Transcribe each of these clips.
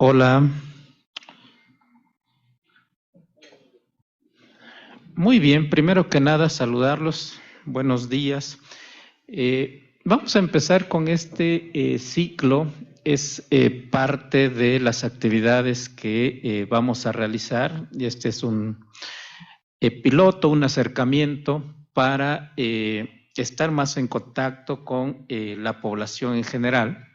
Hola, muy bien. Primero que nada, saludarlos. Buenos días. Vamos a empezar con este ciclo. Es parte de las actividades que vamos a realizar. Y este es un piloto, un acercamiento para estar más en contacto con la población en general.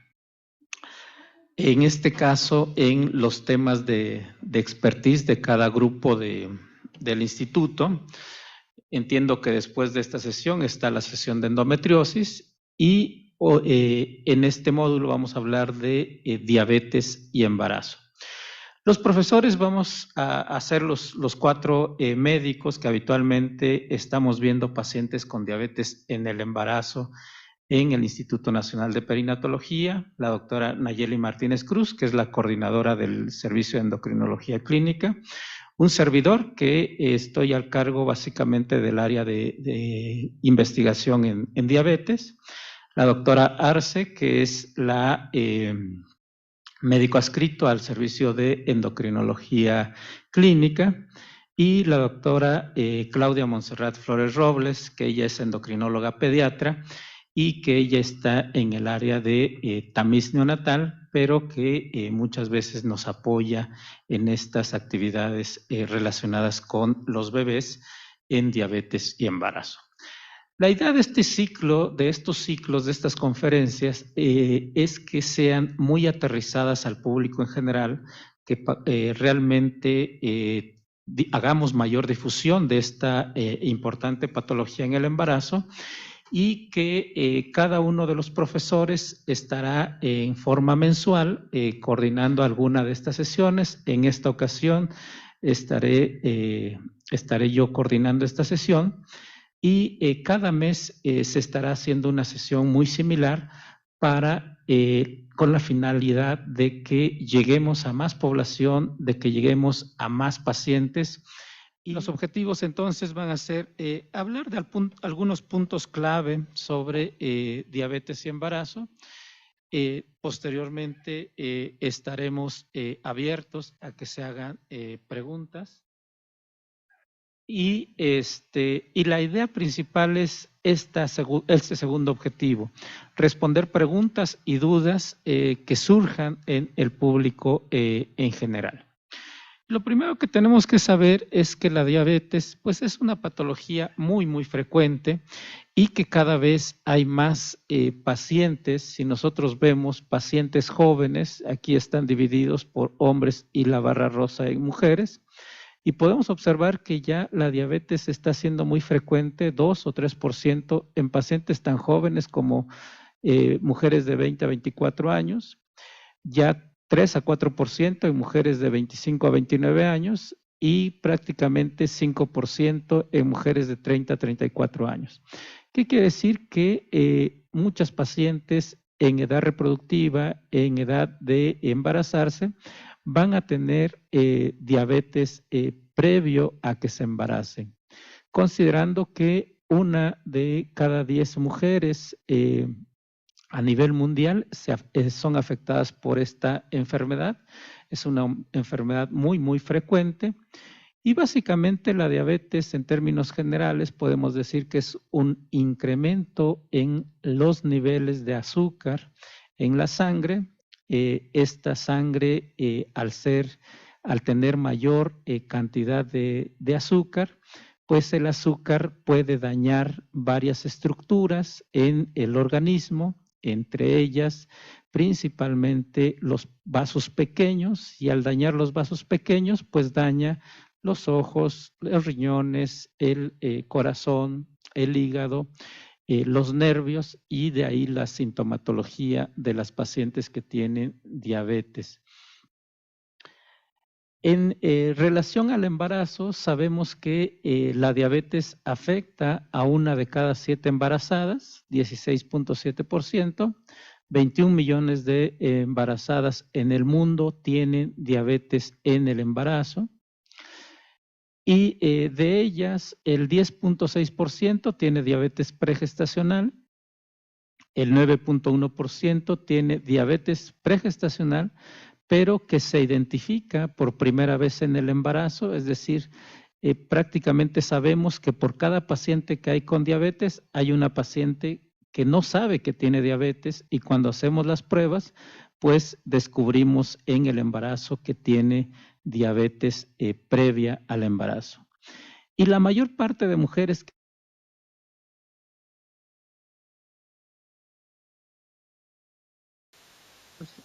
En este caso, en los temas de expertise de cada grupo del instituto. Entiendo que después de esta sesión está la sesión de endometriosis y en este módulo vamos a hablar de diabetes y embarazo. Los profesores vamos a ser los cuatro médicos que habitualmente estamos viendo pacientes con diabetes en el embarazo en el Instituto Nacional de Perinatología, la doctora Nayeli Martínez Cruz, que es la coordinadora del Servicio de Endocrinología Clínica, un servidor que estoy al cargo básicamente del área de investigación en diabetes, la doctora Arce, que es la médico adscrito al servicio de endocrinología clínica, y la doctora Claudia Montserrat Flores Robles, que ella es endocrinóloga pediatra y que ella está en el área de tamiz neonatal, pero que muchas veces nos apoya en estas actividades relacionadas con los bebés en diabetes y embarazo. La idea de este ciclo, de estos ciclos, de estas conferencias, es que sean muy aterrizadas al público en general, que realmente hagamos mayor difusión de esta importante patología en el embarazo y que cada uno de los profesores estará en forma mensual coordinando alguna de estas sesiones. En esta ocasión estaré yo coordinando esta sesión. Y cada mes se estará haciendo una sesión muy similar para, con la finalidad de que lleguemos a más población, de que lleguemos a más pacientes. Y los objetivos entonces van a ser hablar de algunos puntos clave sobre diabetes y embarazo. Posteriormente estaremos abiertos a que se hagan preguntas. Y la idea principal es este segundo objetivo, responder preguntas y dudas que surjan en el público en general. Lo primero que tenemos que saber es que la diabetes pues, es una patología muy, muy frecuente y que cada vez hay más pacientes. Si nosotros vemos pacientes jóvenes, aquí están divididos por hombres y la barra rosa en mujeres. Y podemos observar que ya la diabetes está siendo muy frecuente, 2 o 3% en pacientes tan jóvenes como mujeres de 20 a 24 años, ya 3 a 4% en mujeres de 25 a 29 años y prácticamente 5% en mujeres de 30 a 34 años. ¿Qué quiere decir? Que muchas pacientes en edad reproductiva, en edad de embarazarse, van a tener diabetes previo a que se embaracen, considerando que una de cada 10 mujeres a nivel mundial son afectadas por esta enfermedad. Es una enfermedad muy, muy frecuente. Y básicamente la diabetes, en términos generales, podemos decir que es un incremento en los niveles de azúcar en la sangre. Esta sangre, al tener mayor cantidad de azúcar, pues el azúcar puede dañar varias estructuras en el organismo, entre ellas principalmente los vasos pequeños, y al dañar los vasos pequeños, pues daña los ojos, los riñones, el corazón, el hígado, los nervios, y de ahí la sintomatología de las pacientes que tienen diabetes. En relación al embarazo, sabemos que la diabetes afecta a una de cada 7 embarazadas, 16.7%, 21 millones de embarazadas en el mundo tienen diabetes en el embarazo. Y de ellas, el 10.6% tiene diabetes pregestacional, el 9.1% tiene diabetes pregestacional, pero que se identifica por primera vez en el embarazo, es decir, prácticamente sabemos que por cada paciente que hay con diabetes, hay una paciente que no sabe que tiene diabetes y cuando hacemos las pruebas, pues descubrimos en el embarazo que tiene diabetes previa al embarazo. Y la mayor parte de mujeres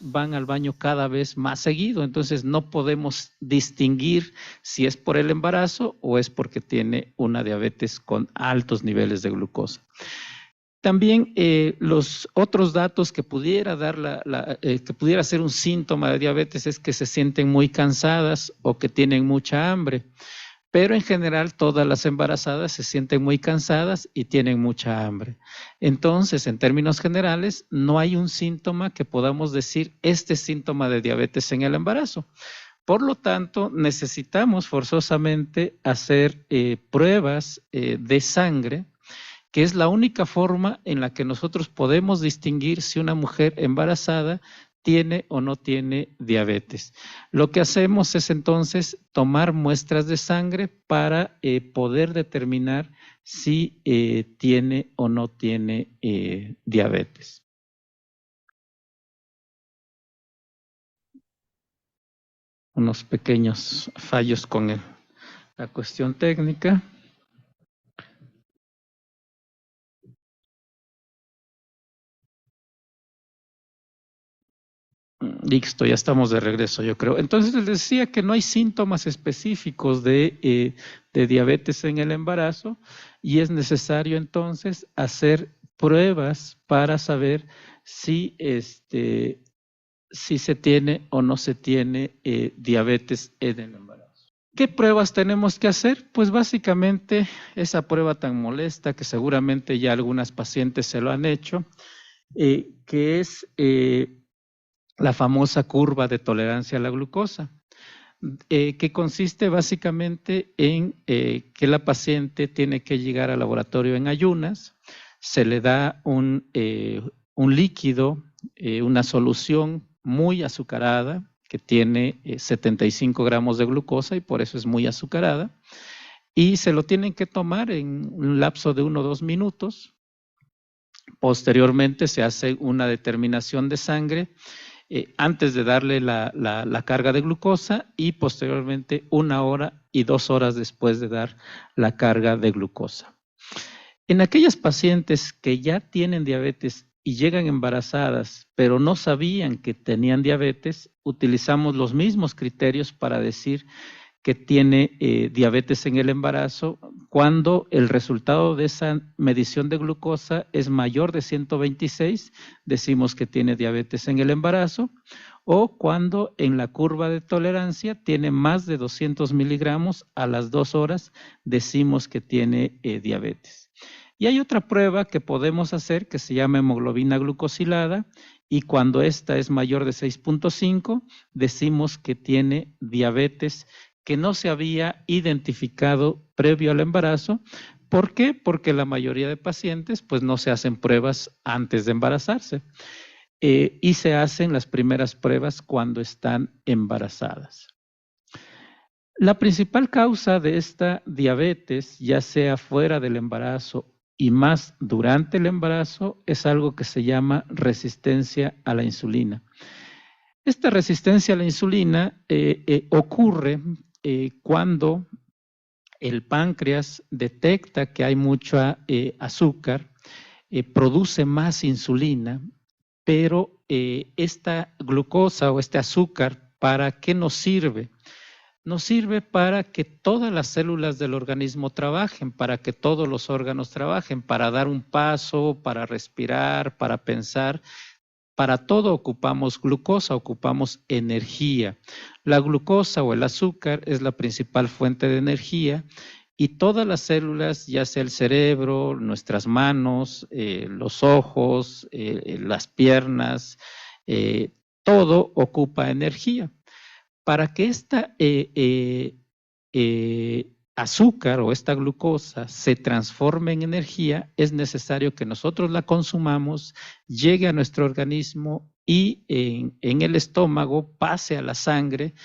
van al baño cada vez más seguido, entonces no podemos distinguir si es por el embarazo o es porque tiene una diabetes con altos niveles de glucosa. También los otros datos que pudiera dar que pudiera ser un síntoma de diabetes es que se sienten muy cansadas o que tienen mucha hambre. Pero en general todas las embarazadas se sienten muy cansadas y tienen mucha hambre. Entonces, en términos generales, no hay un síntoma que podamos decir este síntoma de diabetes en el embarazo. Por lo tanto, necesitamos forzosamente hacer pruebas de sangre, que es la única forma en la que nosotros podemos distinguir si una mujer embarazada tiene o no tiene diabetes. Lo que hacemos es entonces tomar muestras de sangre para poder determinar si tiene o no tiene diabetes. Unos pequeños fallos con la cuestión técnica. Listo, ya estamos de regreso, yo creo. Entonces les decía que no hay síntomas específicos de diabetes en el embarazo y es necesario entonces hacer pruebas para saber si, si se tiene o no se tiene diabetes en el embarazo. ¿Qué pruebas tenemos que hacer? Pues básicamente esa prueba tan molesta que seguramente ya algunas pacientes se lo han hecho, que es la famosa curva de tolerancia a la glucosa, que consiste básicamente en que la paciente tiene que llegar al laboratorio en ayunas, se le da un líquido, una solución muy azucarada, que tiene 75 gramos de glucosa y por eso es muy azucarada, y se lo tienen que tomar en un lapso de 1 o 2 minutos. Posteriormente se hace una determinación de sangre antes de darle la carga de glucosa y posteriormente 1 hora y 2 horas después de dar la carga de glucosa. En aquellas pacientes que ya tienen diabetes y llegan embarazadas, pero no sabían que tenían diabetes, utilizamos los mismos criterios para decir que tiene diabetes en el embarazo cuando el resultado de esa medición de glucosa es mayor de 126, decimos que tiene diabetes en el embarazo, o cuando en la curva de tolerancia tiene más de 200 miligramos a las 2 horas, decimos que tiene diabetes. Y hay otra prueba que podemos hacer que se llama hemoglobina glucosilada y cuando esta es mayor de 6.5, decimos que tiene diabetes que no se había identificado previo al embarazo. ¿Por qué? Porque la mayoría de pacientes pues no se hacen pruebas antes de embarazarse y se hacen las primeras pruebas cuando están embarazadas. La principal causa de esta diabetes, ya sea fuera del embarazo y más durante el embarazo, es algo que se llama resistencia a la insulina. Esta resistencia a la insulina ocurre cuando el páncreas detecta que hay mucha azúcar, produce más insulina, pero esta glucosa o este azúcar, ¿para qué nos sirve? Nos sirve para que todas las células del organismo trabajen, para que todos los órganos trabajen, para dar un paso, para respirar, para pensar. Para todo ocupamos glucosa, ocupamos energía. La glucosa o el azúcar es la principal fuente de energía y todas las células, ya sea el cerebro, nuestras manos, los ojos, las piernas, todo ocupa energía. Para que esta azúcar o esta glucosa se transforme en energía, es necesario que nosotros la consumamos, llegue a nuestro organismo y en el estómago pase a la sangre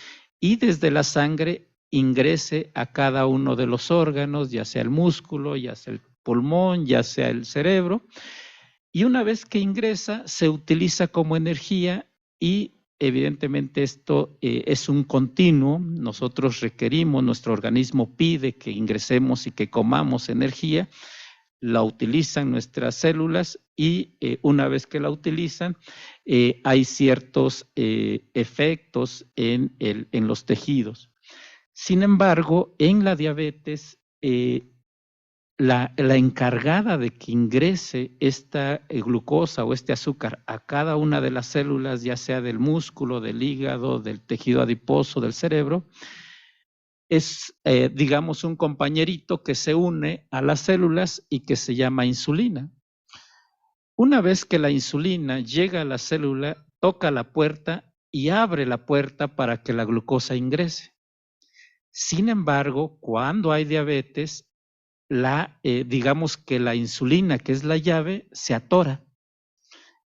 y desde la sangre ingrese a cada uno de los órganos, ya sea el músculo, ya sea el pulmón, ya sea el cerebro. Y una vez que ingresa, se utiliza como energía y evidentemente esto es un continuo. Nosotros requerimos, nuestro organismo pide que ingresemos y que comamos energía, la utilizan nuestras células y una vez que la utilizan, hay ciertos efectos en los tejidos. Sin embargo, en la diabetes, la encargada de que ingrese esta glucosa o este azúcar a cada una de las células, ya sea del músculo, del hígado, del tejido adiposo, del cerebro, es, digamos, un compañerito que se une a las células y que se llama insulina. Una vez que la insulina llega a la célula, toca la puerta y abre la puerta para que la glucosa ingrese. Sin embargo, cuando hay diabetes, digamos que la insulina, que es la llave, se atora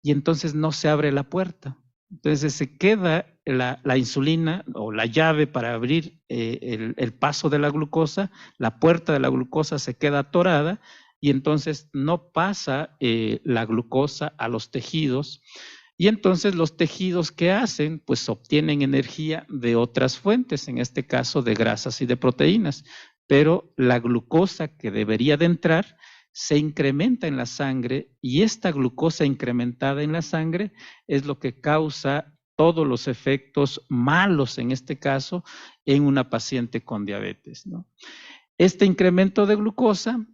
y entonces no se abre la puerta. Entonces se queda la insulina o la llave para abrir el paso de la glucosa, la puerta de la glucosa se queda atorada y entonces no pasa la glucosa a los tejidos. Y entonces los tejidos, ¿qué hacen? Pues obtienen energía de otras fuentes, en este caso de grasas y de proteínas. Pero la glucosa que debería de entrar se incrementa en la sangre y esta glucosa incrementada en la sangre es lo que causa todos los efectos malos, en este caso, en una paciente con diabetes, ¿no? Este incremento de glucosa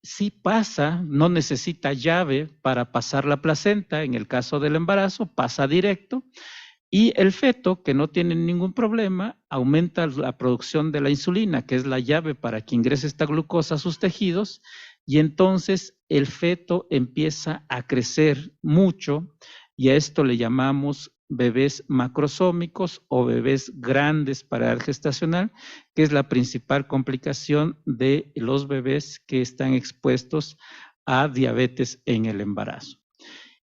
sí pasa, no necesita llave para pasar la placenta, en el caso del embarazo pasa directo y el feto, que no tiene ningún problema, aumenta la producción de la insulina, que es la llave para que ingrese esta glucosa a sus tejidos y entonces el feto empieza a crecer mucho y a esto le llamamos bebés macrosómicos o bebés grandes para edad gestacional, que es la principal complicación de los bebés que están expuestos a diabetes en el embarazo.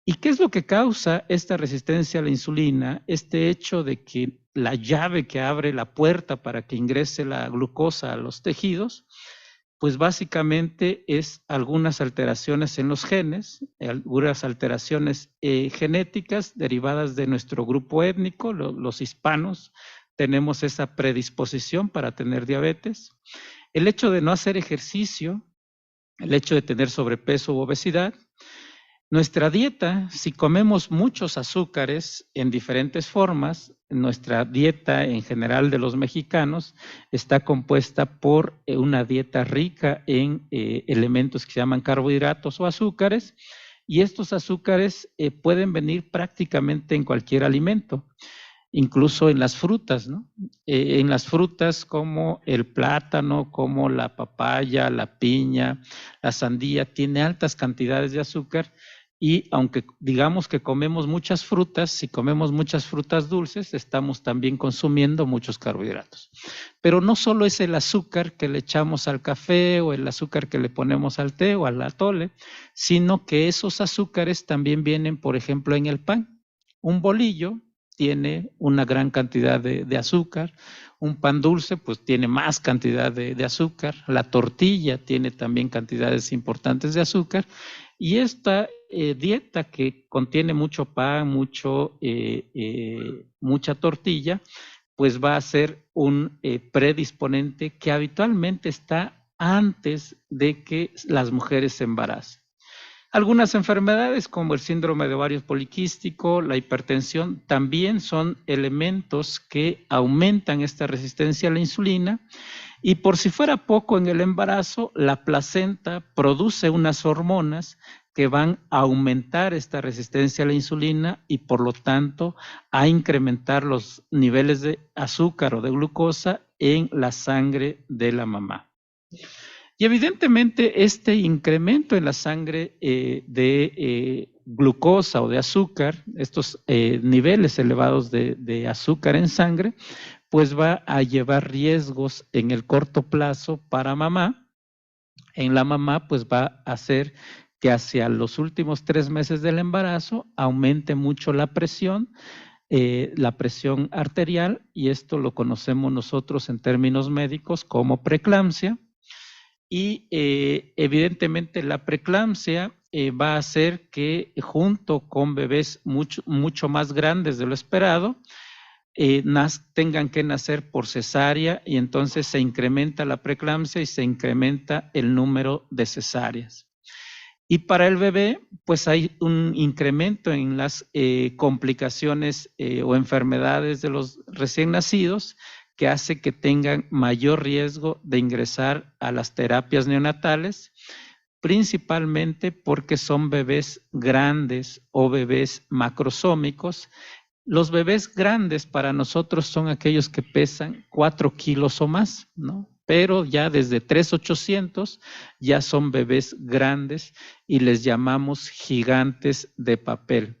¿Y qué es lo que causa esta resistencia a la insulina? Este hecho de que la llave que abre la puerta para que ingrese la glucosa a los tejidos, pues básicamente es algunas alteraciones en los genes, algunas alteraciones genéticas derivadas de nuestro grupo étnico, los hispanos tenemos esa predisposición para tener diabetes. El hecho de no hacer ejercicio, el hecho de tener sobrepeso u obesidad. Nuestra dieta, si comemos muchos azúcares en diferentes formas, nuestra dieta en general de los mexicanos está compuesta por una dieta rica en elementos que se llaman carbohidratos o azúcares, y estos azúcares pueden venir prácticamente en cualquier alimento, incluso en las frutas, ¿no? En las frutas como el plátano, como la papaya, la piña, la sandía, tiene altas cantidades de azúcar. Y aunque digamos que comemos muchas frutas, si comemos muchas frutas dulces, estamos también consumiendo muchos carbohidratos. Pero no solo es el azúcar que le echamos al café o el azúcar que le ponemos al té o al atole, sino que esos azúcares también vienen, por ejemplo, en el pan. Un bolillo tiene una gran cantidad de azúcar, un pan dulce pues tiene más cantidad de azúcar, la tortilla tiene también cantidades importantes de azúcar, y esta dieta que contiene mucho pan, mucha tortilla, pues va a ser un predisponente que habitualmente está antes de que las mujeres se embaracen. Algunas enfermedades como el síndrome de ovario poliquístico, la hipertensión, también son elementos que aumentan esta resistencia a la insulina. Y por si fuera poco, en el embarazo, la placenta produce unas hormonas que van a aumentar esta resistencia a la insulina y por lo tanto a incrementar los niveles de azúcar o de glucosa en la sangre de la mamá. Y evidentemente este incremento en la sangre de glucosa o de azúcar, estos niveles elevados de azúcar en sangre, pues va a llevar riesgos en el corto plazo para mamá. En la mamá pues va a hacer que hacia los últimos 3 meses del embarazo aumente mucho la presión arterial, y esto lo conocemos nosotros en términos médicos como preeclampsia. Y evidentemente la preeclampsia va a hacer que junto con bebés mucho más grandes de lo esperado, tengan que nacer por cesárea, y entonces se incrementa la preeclampsia y se incrementa el número de cesáreas. Y para el bebé, pues hay un incremento en las complicaciones o enfermedades de los recién nacidos, que hace que tengan mayor riesgo de ingresar a las terapias neonatales, principalmente porque son bebés grandes o bebés macrosómicos. Los bebés grandes para nosotros son aquellos que pesan 4 kilos o más, ¿no? Pero ya desde 3,800 ya son bebés grandes y les llamamos gigantes de papel.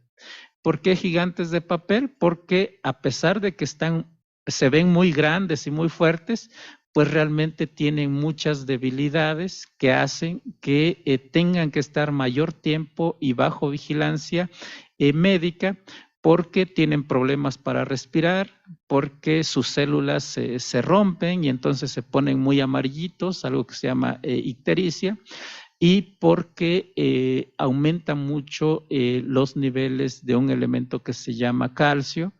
¿Por qué gigantes de papel? Porque a pesar de que se ven muy grandes y muy fuertes, pues realmente tienen muchas debilidades que hacen que tengan que estar mayor tiempo y bajo vigilancia médica, porque tienen problemas para respirar, porque sus células se rompen y entonces se ponen muy amarillitos, algo que se llama ictericia, y porque aumentan mucho los niveles de un elemento que se llama calcio,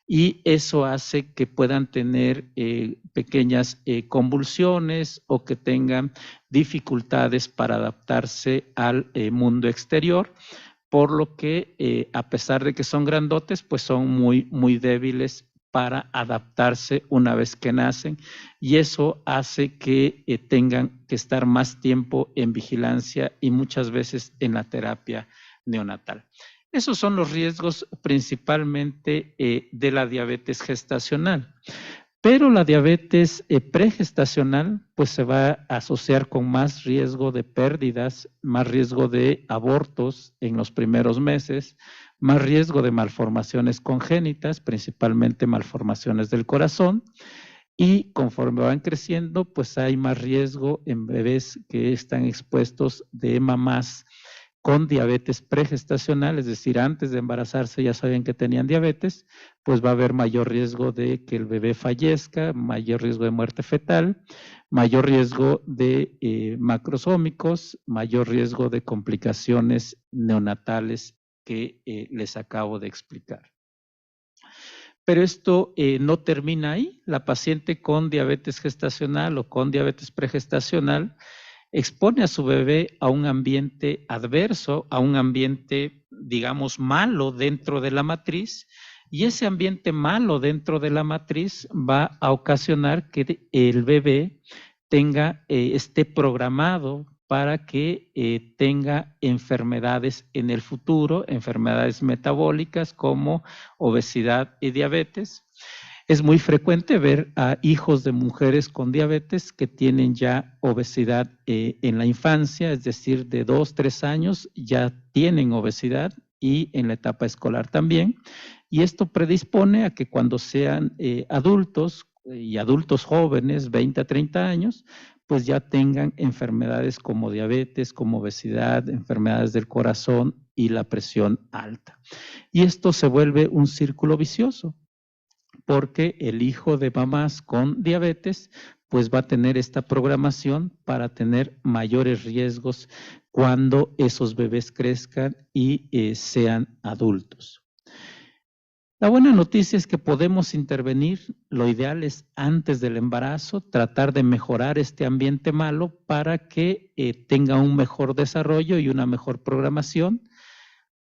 y eso hace que puedan tener pequeñas convulsiones o que tengan dificultades para adaptarse al mundo exterior, por lo que a pesar de que son grandotes, pues son muy débiles para adaptarse una vez que nacen, y eso hace que tengan que estar más tiempo en vigilancia y muchas veces en la terapia neonatal. Esos son los riesgos principalmente de la diabetes gestacional. Pero la diabetes pregestacional pues se va a asociar con más riesgo de pérdidas, más riesgo de abortos en los primeros meses, más riesgo de malformaciones congénitas, principalmente malformaciones del corazón, y conforme van creciendo pues hay más riesgo en bebés que están expuestos de mamás con diabetes pregestacional, es decir, antes de embarazarse ya sabían que tenían diabetes, pues va a haber mayor riesgo de que el bebé fallezca, mayor riesgo de muerte fetal, mayor riesgo de macrosómicos, mayor riesgo de complicaciones neonatales que les acabo de explicar. Pero esto no termina ahí. La paciente con diabetes gestacional o con diabetes pregestacional expone a su bebé a un ambiente adverso, a un ambiente, digamos, malo dentro de la matriz, y ese ambiente malo dentro de la matriz va a ocasionar que el bebé esté programado para que tenga enfermedades en el futuro, enfermedades metabólicas como obesidad y diabetes. Es muy frecuente ver a hijos de mujeres con diabetes que tienen ya obesidad en la infancia, es decir, de 2, 3 años ya tienen obesidad, y en la etapa escolar también. Y esto predispone a que cuando sean adultos y adultos jóvenes, 20 a 30 años, pues ya tengan enfermedades como diabetes, como obesidad, enfermedades del corazón y la presión alta. Y esto se vuelve un círculo vicioso, porque el hijo de mamás con diabetes pues va a tener esta programación para tener mayores riesgos cuando esos bebés crezcan y sean adultos. La buena noticia es que podemos intervenir. Lo ideal es antes del embarazo tratar de mejorar este ambiente malo para que tenga un mejor desarrollo y una mejor programación.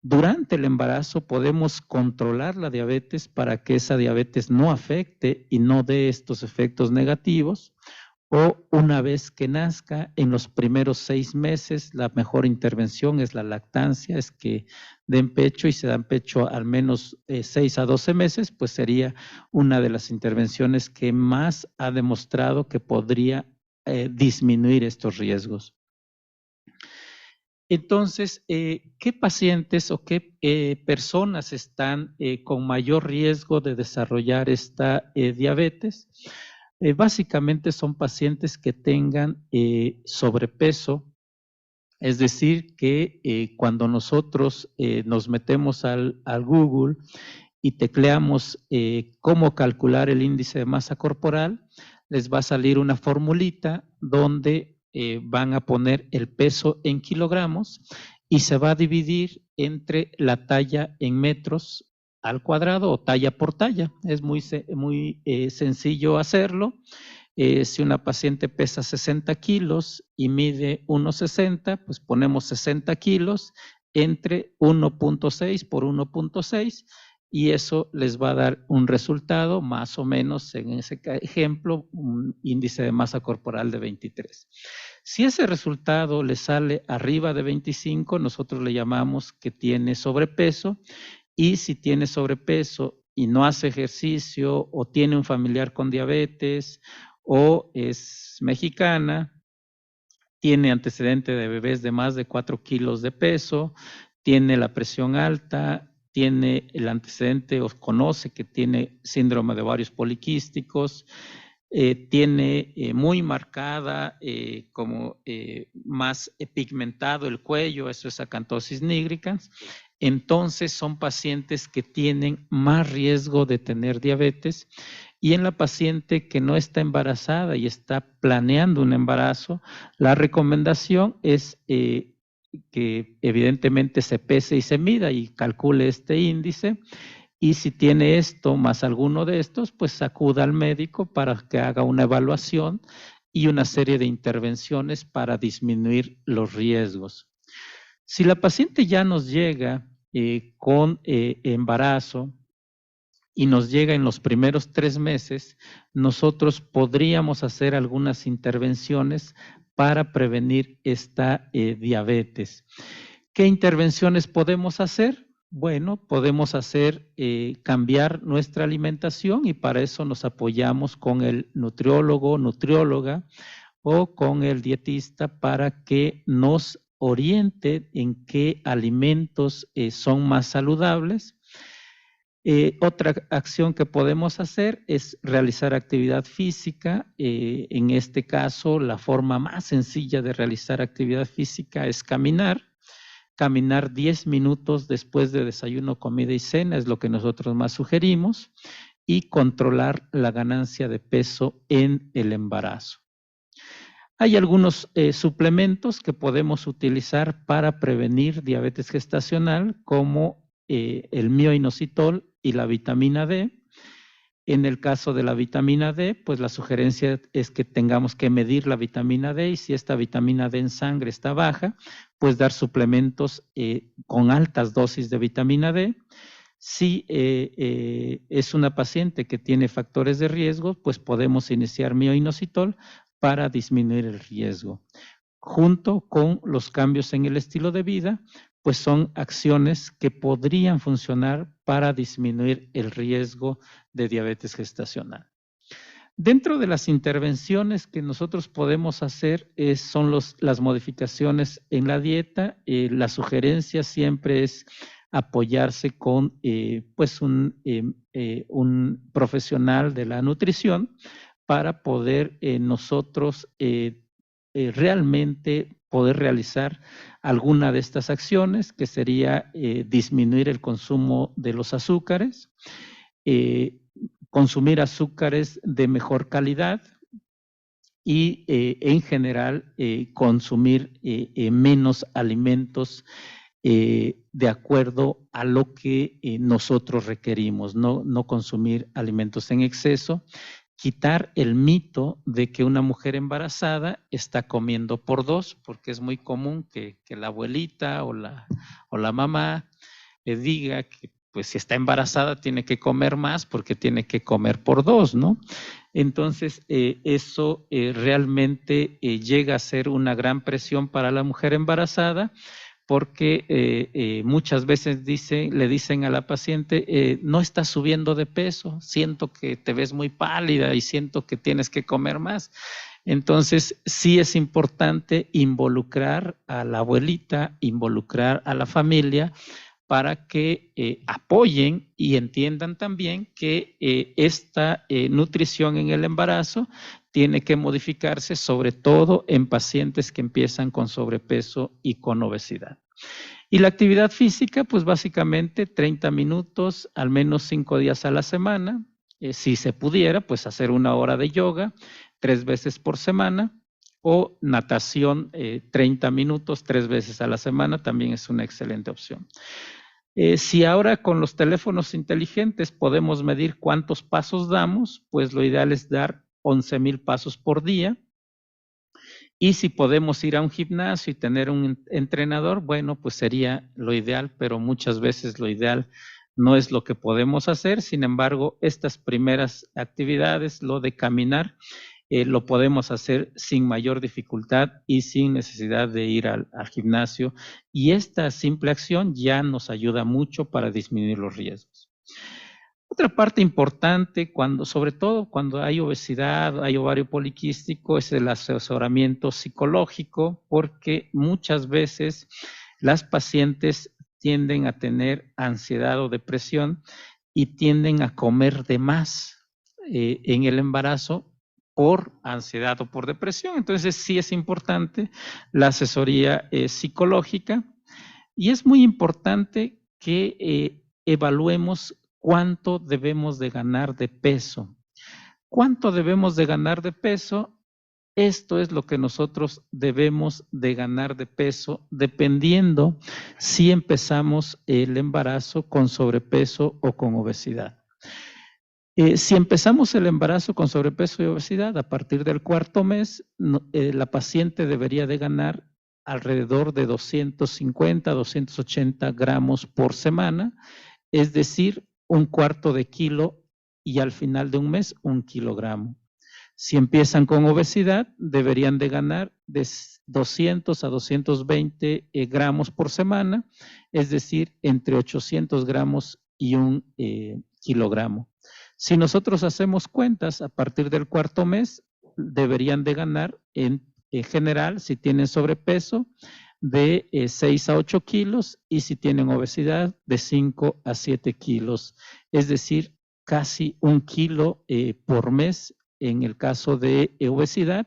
Durante el embarazo podemos controlar la diabetes para que esa diabetes no afecte y no dé estos efectos negativos. O una vez que nazca, en los primeros 6 meses, la mejor intervención es la lactancia, es que den pecho, y se dan pecho al menos 6 a 12 meses, pues sería una de las intervenciones que más ha demostrado que podría disminuir estos riesgos. Entonces, ¿qué pacientes o qué personas están con mayor riesgo de desarrollar esta diabetes? Básicamente son pacientes que tengan sobrepeso, Es decir, que cuando nosotros nos metemos al Google y tecleamos cómo calcular el índice de masa corporal, les va a salir una formulita donde van a poner el peso en kilogramos y se va a dividir entre la talla en metros al cuadrado o talla por talla. Es muy sencillo hacerlo. Si una paciente pesa 60 kilos y mide 1,60, pues ponemos 60 kilos entre 1,6 por 1,6 y eso les va a dar un resultado, más o menos en ese ejemplo, un índice de masa corporal de 23. Si ese resultado le sale arriba de 25, nosotros le llamamos que tiene sobrepeso, y si tiene sobrepeso y no hace ejercicio o tiene un familiar con diabetes o es mexicana, tiene antecedente de bebés de más de 4 kilos de peso, tiene la presión alta, tiene el antecedente o conoce que tiene síndrome de ovarios poliquísticos, tiene muy marcada, más pigmentado el cuello, eso es acantosis nigricans. Entonces son pacientes que tienen más riesgo de tener diabetes, y en la paciente que no está embarazada y está planeando un embarazo, la recomendación es que evidentemente se pese y se mida y calcule este índice, y si tiene esto más alguno de estos, pues acuda al médico para que haga una evaluación y una serie de intervenciones para disminuir los riesgos. Si la paciente ya nos llega con embarazo y nos llega en los primeros 3 meses, nosotros podríamos hacer algunas intervenciones para prevenir esta diabetes. ¿Qué intervenciones podemos hacer? Bueno, podemos cambiar nuestra alimentación, y para eso nos apoyamos con el nutriólogo, nutrióloga o con el dietista para que nos oriente en qué alimentos son más saludables. Otra acción que podemos hacer es realizar actividad física. En este caso, la forma más sencilla de realizar actividad física es caminar. Caminar 10 minutos después de desayuno, comida y cena es lo que nosotros más sugerimos, y controlar la ganancia de peso en el embarazo. Hay algunos suplementos que podemos utilizar para prevenir diabetes gestacional, como el mioinositol y la vitamina D. En el caso de la vitamina D, pues la sugerencia es que tengamos que medir la vitamina D, y si esta vitamina D en sangre está baja, pues dar suplementos con altas dosis de vitamina D. Si es una paciente que tiene factores de riesgo, pues podemos iniciar mioinositol para disminuir el riesgo. Junto con los cambios en el estilo de vida, pues son acciones que podrían funcionar para disminuir el riesgo de diabetes gestacional. Dentro de las intervenciones que nosotros podemos hacer son las modificaciones en la dieta. La sugerencia siempre es apoyarse con un profesional de la nutrición para poder nosotros realmente poder realizar alguna de estas acciones, que sería disminuir el consumo de los azúcares, consumir azúcares de mejor calidad y en general consumir menos alimentos de acuerdo a lo que nosotros requerimos, no consumir alimentos en exceso. Quitar el mito de que una mujer embarazada está comiendo por 2, porque es muy común que la abuelita o la mamá le diga que pues si está embarazada tiene que comer más porque tiene que comer por 2, ¿no? Entonces, eso realmente llega a ser una gran presión para la mujer embarazada, porque muchas veces le dicen a la paciente, no estás subiendo de peso, siento que te ves muy pálida y siento que tienes que comer más. Entonces, sí es importante involucrar a la abuelita, involucrar a la familia, para que apoyen y entiendan también que esta nutrición en el embarazo tiene que modificarse, sobre todo en pacientes que empiezan con sobrepeso y con obesidad. Y la actividad física, pues básicamente 30 minutos, al menos 5 días a la semana. Si se pudiera, pues hacer 1 hora de yoga 3 veces por semana, o natación 30 minutos 3 veces a la semana, también es una excelente opción. Si ahora con los teléfonos inteligentes podemos medir cuántos pasos damos, pues lo ideal es dar 11,000 pasos por día. Y si podemos ir a un gimnasio y tener un entrenador, bueno, pues sería lo ideal, pero muchas veces lo ideal no es lo que podemos hacer. Sin embargo, estas primeras actividades, lo de caminar, lo podemos hacer sin mayor dificultad y sin necesidad de ir al gimnasio. Y esta simple acción ya nos ayuda mucho para disminuir los riesgos. Otra parte importante, sobre todo cuando hay obesidad, hay ovario poliquístico, es el asesoramiento psicológico, porque muchas veces las pacientes tienden a tener ansiedad o depresión y tienden a comer de más en el embarazo por ansiedad o por depresión. Entonces sí es importante la asesoría psicológica, y es muy importante que evaluemos cuánto debemos de ganar de peso. ¿Cuánto debemos de ganar de peso? Esto es lo que nosotros debemos de ganar de peso dependiendo si empezamos el embarazo con sobrepeso o con obesidad. Si empezamos el embarazo con sobrepeso y obesidad, a partir del 4º mes, la paciente debería de ganar alrededor de 250, 280 gramos por semana, es decir, 1/4 de kilo, y al final de un mes 1 kilogramo. Si empiezan con obesidad, deberían de ganar de 200 a 220 gramos por semana, es decir, entre 800 gramos y 1 kilogramo. Si nosotros hacemos cuentas, a partir del 4º mes, deberían de ganar en general, si tienen sobrepeso, de 6 a 8 kilos, y si tienen obesidad, de 5 a 7 kilos. Es decir, casi 1 kilo por mes en el caso de obesidad,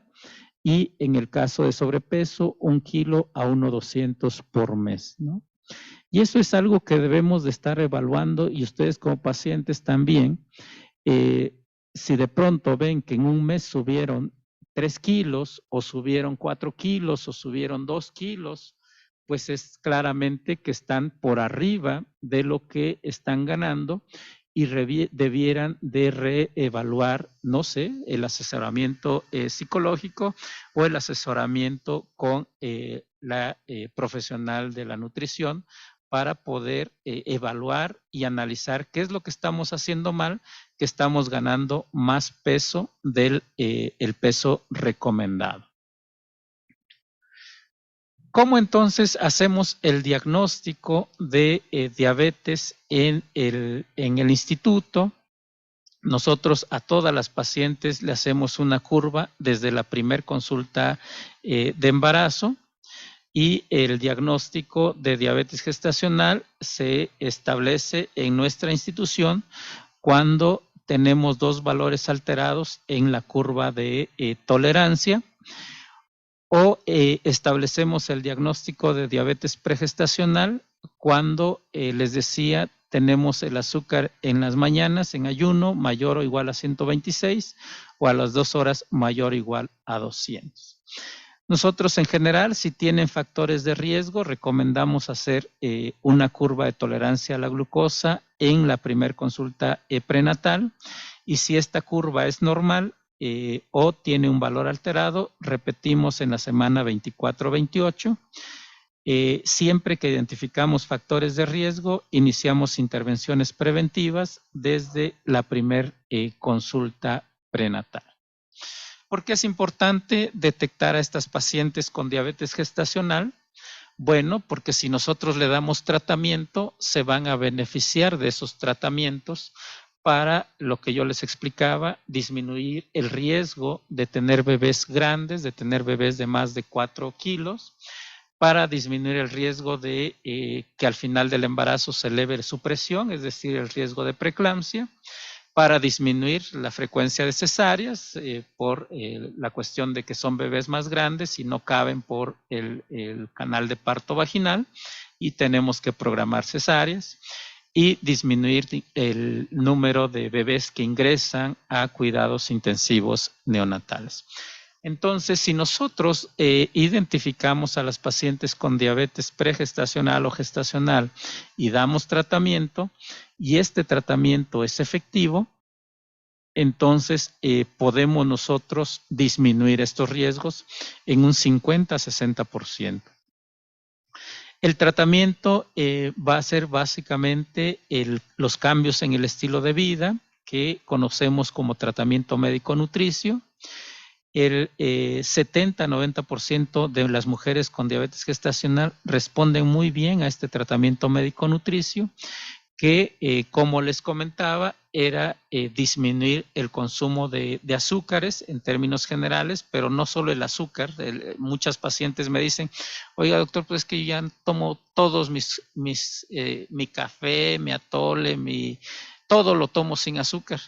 y en el caso de sobrepeso, 1 kilo a 1,200 por mes, ¿no? Y eso es algo que debemos de estar evaluando, y ustedes como pacientes también. Si de pronto ven que en un mes subieron 3 kilos, o subieron 4 kilos, o subieron 2 kilos, pues es claramente que están por arriba de lo que están ganando, y debieran de reevaluar, no sé, el asesoramiento psicológico o el asesoramiento con la profesional de la nutrición, para poder evaluar y analizar qué es lo que estamos haciendo mal, que estamos ganando más peso del el peso recomendado. ¿Cómo entonces hacemos el diagnóstico de diabetes en el instituto? Nosotros a todas las pacientes le hacemos una curva desde la primer consulta de embarazo, y el diagnóstico de diabetes gestacional se establece en nuestra institución cuando tenemos 2 valores alterados en la curva de tolerancia, o establecemos el diagnóstico de diabetes pregestacional cuando, les decía, tenemos el azúcar en las mañanas en ayuno mayor o igual a 126, o a las 2 horas mayor o igual a 200. Nosotros en general, si tienen factores de riesgo, recomendamos hacer una curva de tolerancia a la glucosa en la primer consulta prenatal, y si esta curva es normal o tiene un valor alterado, repetimos en la semana 24-28. Siempre que identificamos factores de riesgo, iniciamos intervenciones preventivas desde la primer consulta prenatal. ¿Por qué es importante detectar a estas pacientes con diabetes gestacional? Bueno, porque si nosotros le damos tratamiento, se van a beneficiar de esos tratamientos para lo que yo les explicaba, disminuir el riesgo de tener bebés grandes, de tener bebés de más de 4 kilos, para disminuir el riesgo de que al final del embarazo se eleve su presión, es decir, el riesgo de preeclampsia, para disminuir la frecuencia de cesáreas por la cuestión de que son bebés más grandes y no caben por el canal de parto vaginal y tenemos que programar cesáreas y disminuir el número de bebés que ingresan a cuidados intensivos neonatales. Entonces, si nosotros identificamos a las pacientes con diabetes pregestacional o gestacional y damos tratamiento, y este tratamiento es efectivo, entonces podemos nosotros disminuir estos riesgos en un 50-60%. El tratamiento va a ser básicamente los cambios en el estilo de vida que conocemos como tratamiento médico-nutricio. El 70-90% de las mujeres con diabetes gestacional responden muy bien a este tratamiento médico-nutricio, que como les comentaba, era disminuir el consumo de azúcares en términos generales, pero no solo el azúcar. Muchas pacientes me dicen, oiga doctor, pues es que yo ya tomo todos mi café, mi atole, todo lo tomo sin azúcar.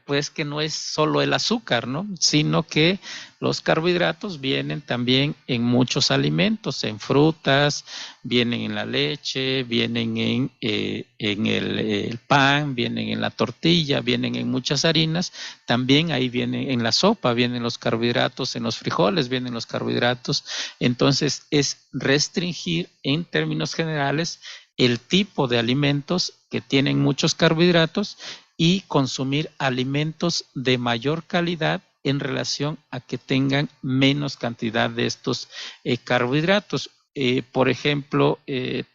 Pues que no es solo el azúcar, ¿no? Sino que los carbohidratos vienen también en muchos alimentos, en frutas, vienen en la leche, vienen en el pan, vienen en la tortilla, vienen en muchas harinas, también ahí vienen en la sopa, vienen los carbohidratos, en los frijoles vienen los carbohidratos. Entonces es restringir en términos generales el tipo de alimentos que tienen muchos carbohidratos y consumir alimentos de mayor calidad en relación a que tengan menos cantidad de estos carbohidratos. Por ejemplo,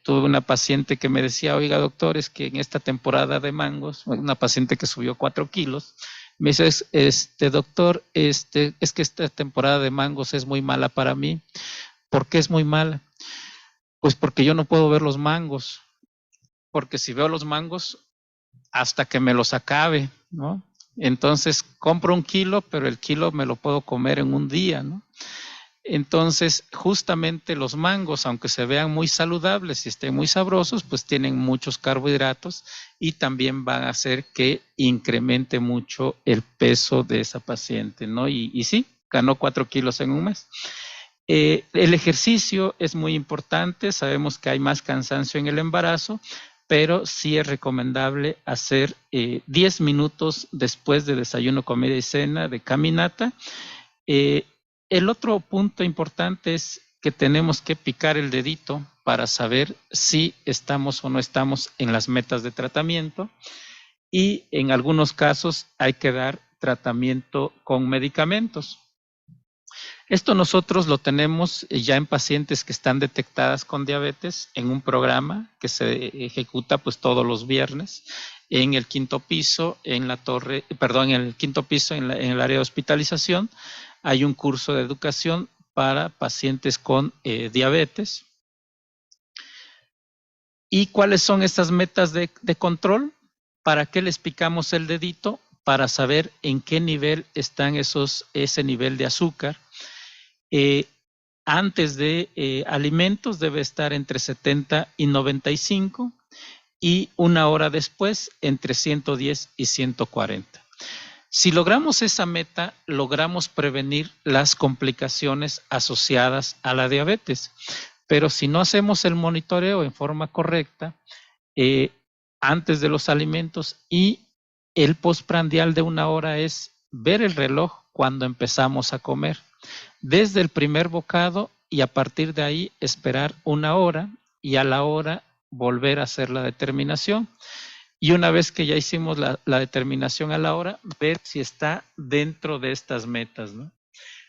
tuve una paciente que me decía, oiga doctor, es que en esta temporada de mangos, una paciente que subió 4 kilos, me dice, doctor, es que esta temporada de mangos es muy mala para mí. ¿Por qué es muy mala? Pues porque yo no puedo ver los mangos, porque si veo los mangos, hasta que me los acabe, ¿no? Entonces compro 1 kilo, pero el kilo me lo puedo comer en un día, ¿no? Entonces, justamente los mangos, aunque se vean muy saludables y estén muy sabrosos, pues tienen muchos carbohidratos y también van a hacer que incremente mucho el peso de esa paciente, ¿no? Y sí, ganó 4 kilos en un mes. El ejercicio es muy importante, sabemos que hay más cansancio en el embarazo, pero sí es recomendable hacer 10 minutos después de desayuno, comida y cena de caminata. El otro punto importante es que tenemos que picar el dedito para saber si estamos o no estamos en las metas de tratamiento y en algunos casos hay que dar tratamiento con medicamentos. Esto nosotros lo tenemos ya en pacientes que están detectadas con diabetes en un programa que se ejecuta pues todos los viernes en el quinto piso, en el quinto piso en el área de hospitalización. Hay un curso de educación para pacientes con diabetes. ¿Y cuáles son estas metas de control? ¿Para qué les picamos el dedito? Para saber en qué nivel están ese nivel de azúcar. Antes de alimentos debe estar entre 70 y 95 y 1 hora después entre 110 y 140. Si logramos esa meta, logramos prevenir las complicaciones asociadas a la diabetes. Pero si no hacemos el monitoreo en forma correcta, antes de los alimentos y el postprandial de 1 hora es ver el reloj cuando empezamos a comer. Desde el primer bocado y a partir de ahí esperar 1 hora y a la hora volver a hacer la determinación. Y una vez que ya hicimos la determinación a la hora, ver si está dentro de estas metas, ¿no?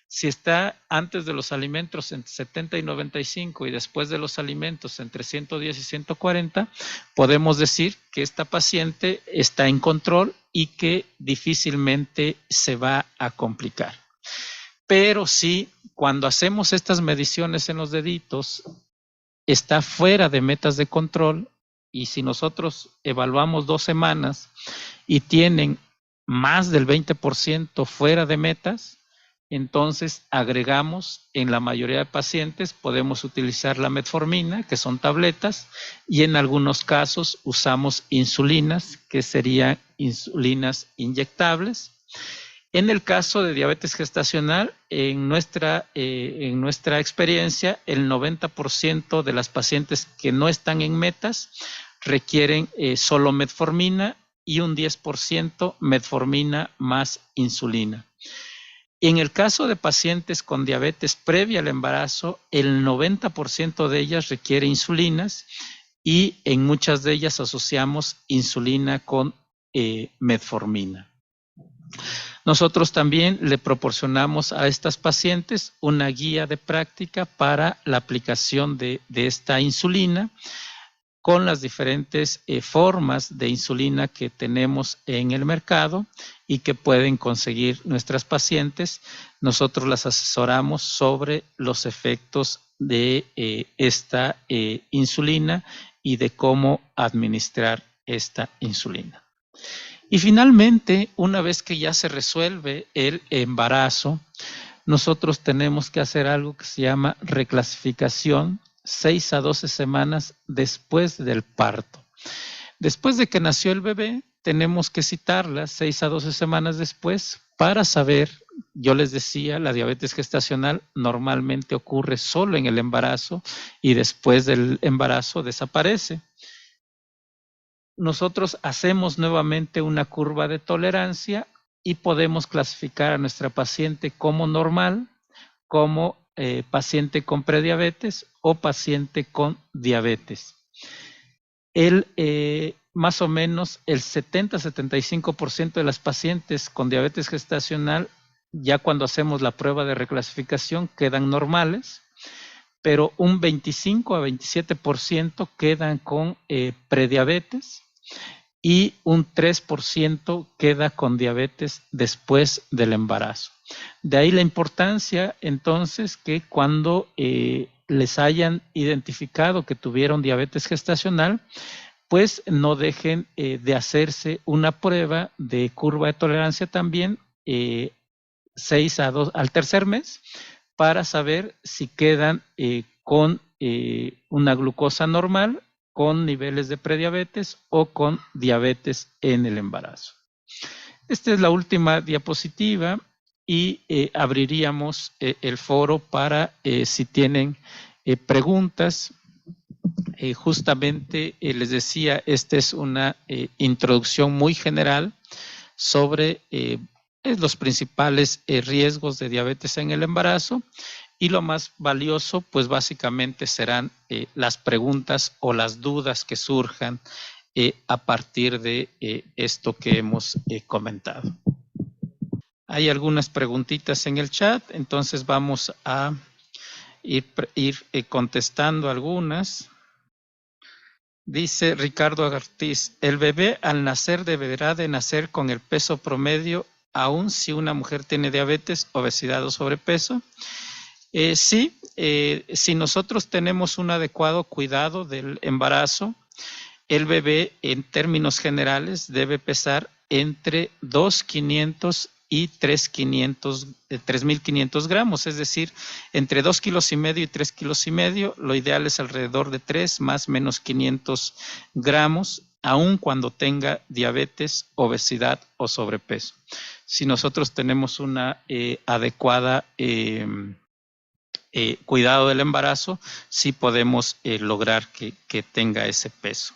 Si está antes de los alimentos entre 70 y 95 y después de los alimentos entre 110 y 140, podemos decir que esta paciente está en control y que difícilmente se va a complicar. Pero si cuando hacemos estas mediciones en los deditos está fuera de metas de control y si nosotros evaluamos 2 semanas y tienen más del 20% fuera de metas, entonces agregamos, en la mayoría de pacientes podemos utilizar la metformina, que son tabletas, y en algunos casos usamos insulinas, que serían insulinas inyectables. En el caso de diabetes gestacional, en nuestra experiencia, el 90% de las pacientes que no están en metas requieren solo metformina y un 10% metformina más insulina. En el caso de pacientes con diabetes previa al embarazo, el 90% de ellas requiere insulinas y en muchas de ellas asociamos insulina con metformina. Nosotros también le proporcionamos a estas pacientes una guía de práctica para la aplicación de esta insulina con las diferentes formas de insulina que tenemos en el mercado y que pueden conseguir nuestras pacientes. Nosotros las asesoramos sobre los efectos de esta insulina y de cómo administrar esta insulina. Y finalmente, una vez que ya se resuelve el embarazo, nosotros tenemos que hacer algo que se llama reclasificación 6 a 12 semanas después del parto. Después de que nació el bebé, tenemos que citarla 6 a 12 semanas después para saber, yo les decía, la diabetes gestacional normalmente ocurre solo en el embarazo y después del embarazo desaparece. Nosotros hacemos nuevamente una curva de tolerancia y podemos clasificar a nuestra paciente como normal, como paciente con prediabetes o paciente con diabetes. Más o menos el 70-75% de las pacientes con diabetes gestacional, ya cuando hacemos la prueba de reclasificación, quedan normales, pero un 25 a 27% quedan con prediabetes y un 3% queda con diabetes después del embarazo. De ahí la importancia, entonces, que cuando les hayan identificado que tuvieron diabetes gestacional, pues no dejen de hacerse una prueba de curva de tolerancia también 6 a 2 al tercer mes para saber si quedan con una glucosa normal, con niveles de prediabetes o con diabetes en el embarazo. Esta es la última diapositiva y abriríamos el foro para si tienen preguntas. Justamente les decía, esta es una introducción muy general sobre los principales riesgos de diabetes en el embarazo y lo más valioso, pues básicamente serán las preguntas o las dudas que surjan a partir de esto que hemos comentado. Hay algunas preguntitas en el chat, entonces vamos a ir contestando algunas. Dice Ricardo Agartiz, el bebé al nacer deberá de nacer con el peso promedio, aun si una mujer tiene diabetes, obesidad o sobrepeso. Sí, si nosotros tenemos un adecuado cuidado del embarazo, el bebé en términos generales debe pesar entre 2.500 y 3.500 gramos, es decir, entre 2,5 kilos y 3,5 kilos. Lo ideal es alrededor de 3 más menos 500 gramos, aun cuando tenga diabetes, obesidad o sobrepeso. Si nosotros tenemos una adecuada cuidado del embarazo, sí podemos lograr que tenga ese peso.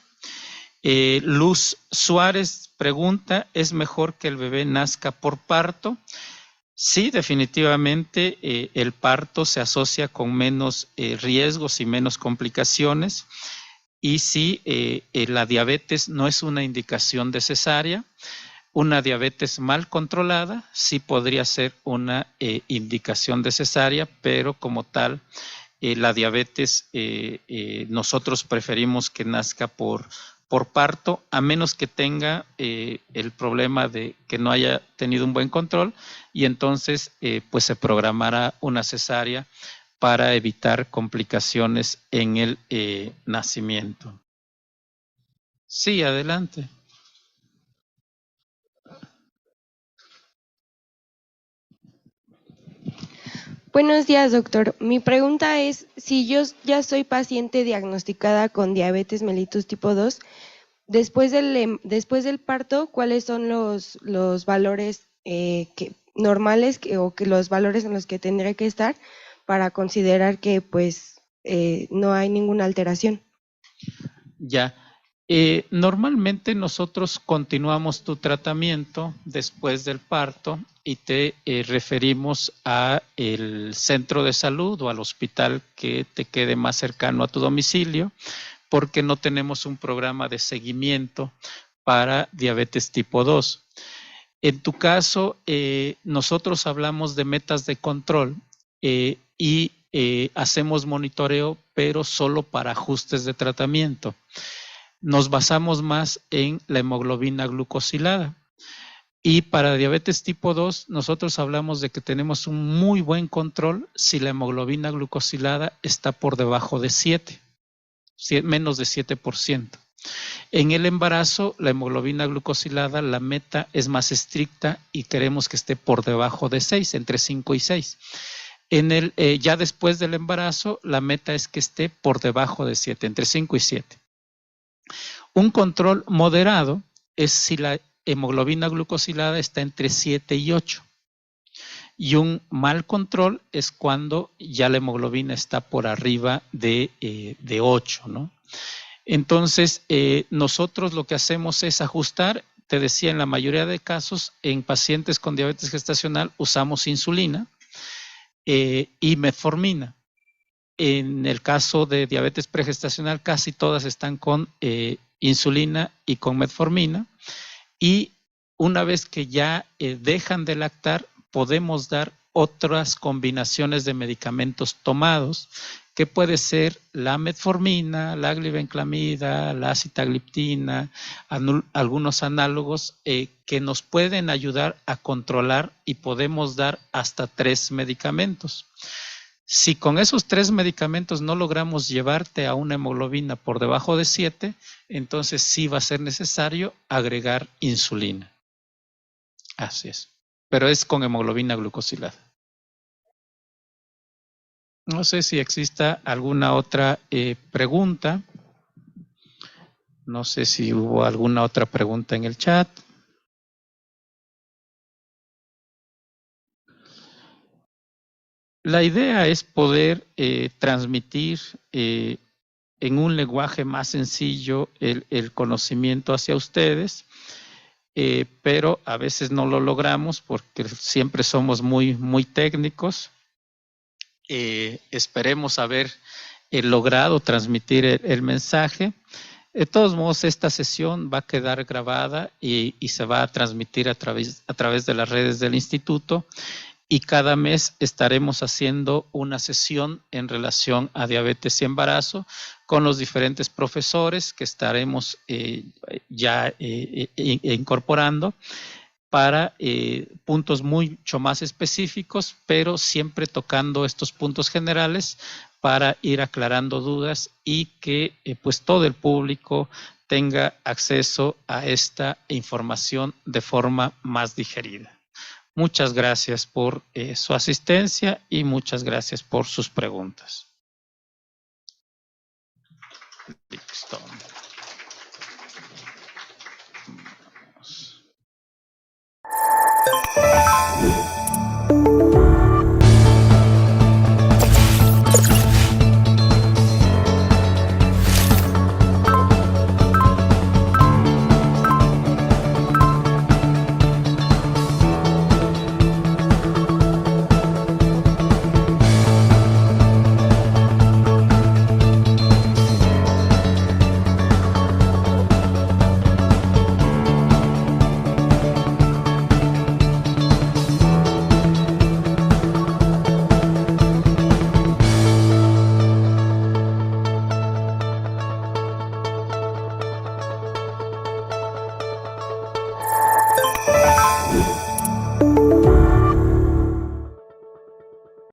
Luz Suárez pregunta, ¿es mejor que el bebé nazca por parto? Sí, definitivamente el parto se asocia con menos riesgos y menos complicaciones y sí, la diabetes no es una indicación de cesárea. Una diabetes mal controlada sí podría ser una indicación de cesárea, pero como tal, la diabetes nosotros preferimos que nazca por parto, a menos que tenga el problema de que no haya tenido un buen control y entonces pues se programará una cesárea para evitar complicaciones en el nacimiento. Sí, adelante. Buenos días, doctor. Mi pregunta es, si yo ya soy paciente diagnosticada con diabetes mellitus tipo 2, después del parto, ¿cuáles son los valores normales o que los valores en los que tendré que estar para considerar que pues no hay ninguna alteración? Ya. Normalmente nosotros continuamos tu tratamiento después del parto y te referimos a el centro de salud o al hospital que te quede más cercano a tu domicilio, porque no tenemos un programa de seguimiento para diabetes tipo 2. En tu caso, nosotros hablamos de metas de control y hacemos monitoreo, pero solo para ajustes de tratamiento. Nos basamos más en la hemoglobina glucosilada. Y para diabetes tipo 2, nosotros hablamos de que tenemos un muy buen control si la hemoglobina glucosilada está por debajo de 7, menos de 7%. En el embarazo, la hemoglobina glucosilada, la meta es más estricta y queremos que esté por debajo de 6, entre 5 y 6. Ya después del embarazo, la meta es que esté por debajo de 7, entre 5 y 7. Un control moderado es si la hemoglobina glucosilada está entre 7 y 8. Y un mal control es cuando ya la hemoglobina está por arriba de 8, ¿no? Entonces, nosotros lo que hacemos es ajustar, te decía, en la mayoría de casos, en pacientes con diabetes gestacional usamos insulina y metformina. En el caso de diabetes pregestacional, casi todas están con insulina y con metformina. Y una vez que ya dejan de lactar, podemos dar otras combinaciones de medicamentos tomados, que puede ser la metformina, la glibenclamida, la sitagliptina, algunos análogos que nos pueden ayudar a controlar y podemos dar hasta 3 medicamentos. Si con esos 3 medicamentos no logramos llevarte a una hemoglobina por debajo de 7, entonces sí va a ser necesario agregar insulina. Así es. Pero es con hemoglobina glucosilada. No sé si exista alguna otra pregunta. No sé si hubo alguna otra pregunta en el chat. La idea es poder transmitir en un lenguaje más sencillo el conocimiento hacia ustedes, pero a veces no lo logramos porque siempre somos muy, muy técnicos. Esperemos haber logrado transmitir el mensaje. De todos modos, esta sesión va a quedar grabada y se va a transmitir a través de las redes del instituto. Y cada mes estaremos haciendo una sesión en relación a diabetes y embarazo con los diferentes profesores que estaremos ya incorporando para puntos mucho más específicos, pero siempre tocando estos puntos generales para ir aclarando dudas y que pues todo el público tenga acceso a esta información de forma más digerida. Muchas gracias por su asistencia y muchas gracias por sus preguntas. Listo.